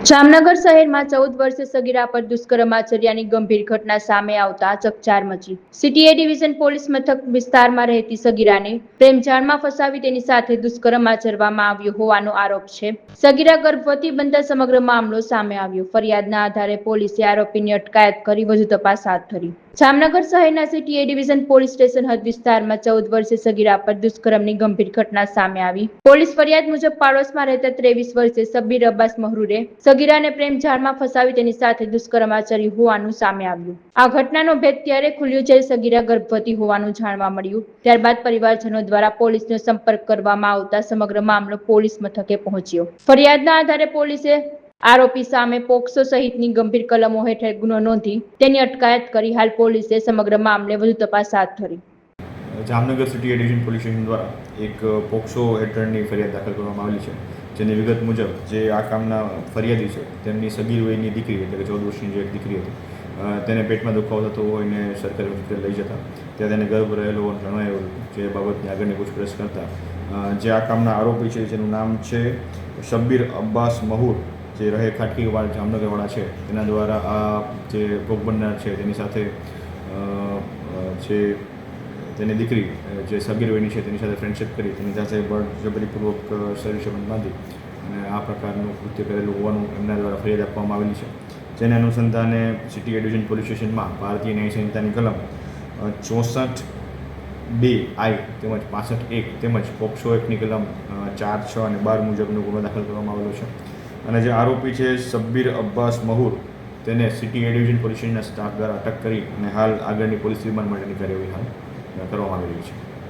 જામનગર શહેરમાં 14 વર્ષીય સગીરા પર દુષ્કર્મ આચર્યાની ગંભીર ઘટના સામે આવતા ચકચાર મચી। સિટી એ ડિવિઝન પોલીસ મથક વિસ્તારમાં રહેતી સગીરાને પ્રેમજાળમાં ફસાવી તેની સાથે દુષ્કર્મ આચરવામાં આવ્યું હોવાનો આરોપ છે। સગીરા ગર્ભવતી બનતા સમગ્ર મામલો સામે આવ્યો। ફરિયાદના આધારે પોલીસે આરોપીની અટકાયત કરી વધુ તપાસ હાથ ધરી। જામનગર શહેરના સિટી એ ડિવિઝન પોલીસ સ્ટેશન હદ વિસ્તારમાં 14 વર્ષીય સગીરા પર દુષ્કર્મની ગંભીર ઘટના સામે આવી। પોલીસ ફરિયાદ મુજબ પાડોશમાં રહેતા 23 વર્ષીય શબ્બીર અબ્બાસ મહરૂરે સગીરાને પ્રેમજાળમાં ફસાવી તેની સાથે દુષ્કર્મ આચર્યું હોવાનું સામે આવ્યું। આ ઘટનાનો ભેદ ત્યારે ખુલ્યો જ્યારે સગીરા ગર્ભવતી હોવાનું જાણવા મળ્યું। ત્યારબાદ પરિવારજનો દ્વારા પોલીસનો સંપર્ક કરવામાં આવતા સમગ્ર મામલો પોલીસ મથકે પહોંચ્યો। ફરિયાદના આધારે પોલીસે આરોપી સામે પોક્સો સહિતની ગંભીર કલમો હેઠળ ગુનો નોંધી તેની અટકાયત કરી। હાલ પોલીસે સમગ્ર મામલે વધુ તપાસ હાથ ધરી। જામનગર સિટી એ ડિવિઝન પોલીસ સ્ટેશન દ્વારા એક પોક્સો હેઠળની ફરિયાદ દાખલ કરવામાં આવેલી છે, જેની વિગત મુજબ જે આ કામના ફરિયાદી છે તેમની સગીર વયની દીકરી એટલે કે 14 વર્ષની જે એક દીકરી હતી તેને પેટમાં દુખાવો થતો હોય ને સરકારી હોસ્પિટલ લઈ જતા ત્યાં તેને ગર્ભ રહેલો હોવાનું જણાયું। જે બાબતની આગળની પૂછપરછ કરતા જે આ કામના આરોપી છે જેનું નામ છે શબ્બીર અબ્બાસ મહૂર, જે રહે ખાટકીવાડ જામનગરવાળા છે, તેના દ્વારા આ જે ભોગ બનનાર છે તેની સાથે જે તેની દીકરી જે સગીર વયની છે તેની સાથે ફ્રેન્ડશિપ કરી તેની સાથે બળજબરીપૂર્વક શરીર સંબંધ બાંધી અને આ પ્રકારનું કૃત્ય કરેલું હોવાનું એમના દ્વારા ફરિયાદ આપવામાં આવેલી છે। જેને અનુસંધાને સિટી એ ડિવિઝન પોલીસ સ્ટેશનમાં ભારતીય ન્યાય સંહિતાની કલમ 64(2) તેમજ 65(1) તેમજ પોક્સો એક્ટની કલમ 4, 6 અને 12 મુજબનો ગુનો દાખલ કરવામાં આવેલો છે। અને જે આરોપી છે શબ્બીર અબ્બાસ મહૂર તેને સિટી એ ડિવિઝન પોલીસ સ્ટેશનના સ્ટાફ દ્વારા અટક કરી અને હાલ આગળની પોલીસ રિમાન્ડ માટેની કાર્યવાહી હાલ કરવામાં આવી રહી છે।